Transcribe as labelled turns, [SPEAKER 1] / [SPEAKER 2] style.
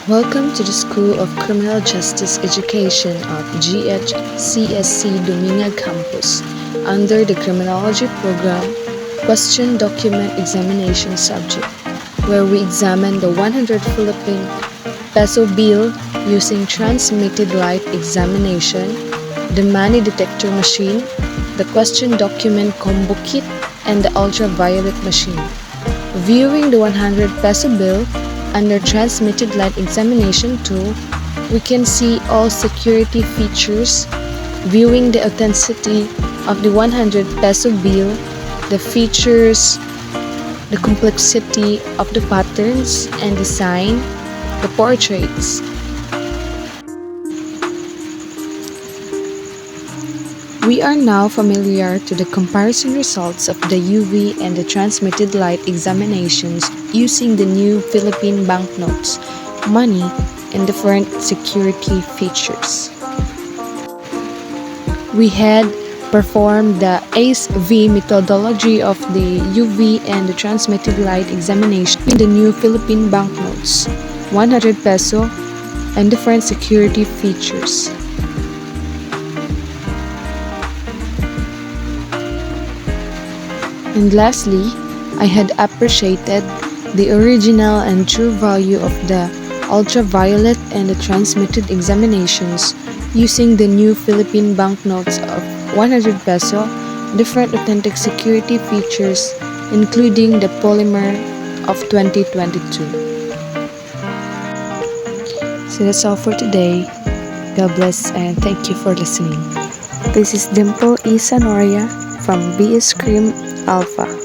[SPEAKER 1] Welcome to the School of Criminal Justice Education of GHCSC Dominguez Campus under the Criminology Program Question Document Examination subject, where we examine the 100 Philippine peso bill using transmitted light examination, the money detector machine, the question document combo kit, and the ultraviolet machine. Viewing the 100 peso bill under transmitted light examination tool, we can see all security features, viewing the authenticity of the 100 peso bill, the features, the complexity of the patterns and design, the portraits. We are now familiar to the comparison results of the UV and the transmitted light examinations using the new Philippine banknotes, money, and different security features. We had performed the ACE-V methodology of the UV and the transmitted light examination in the new Philippine banknotes, 100 peso, and different security features. And lastly, I had appreciated the original and true value of the ultraviolet and the transmitted examinations using the new Philippine banknotes of 100 peso, different authentic security features, including the polymer of 2022. So that's all for today. God bless and thank you for listening. This is Dimple E. Sanoria from BS Cream Alpha.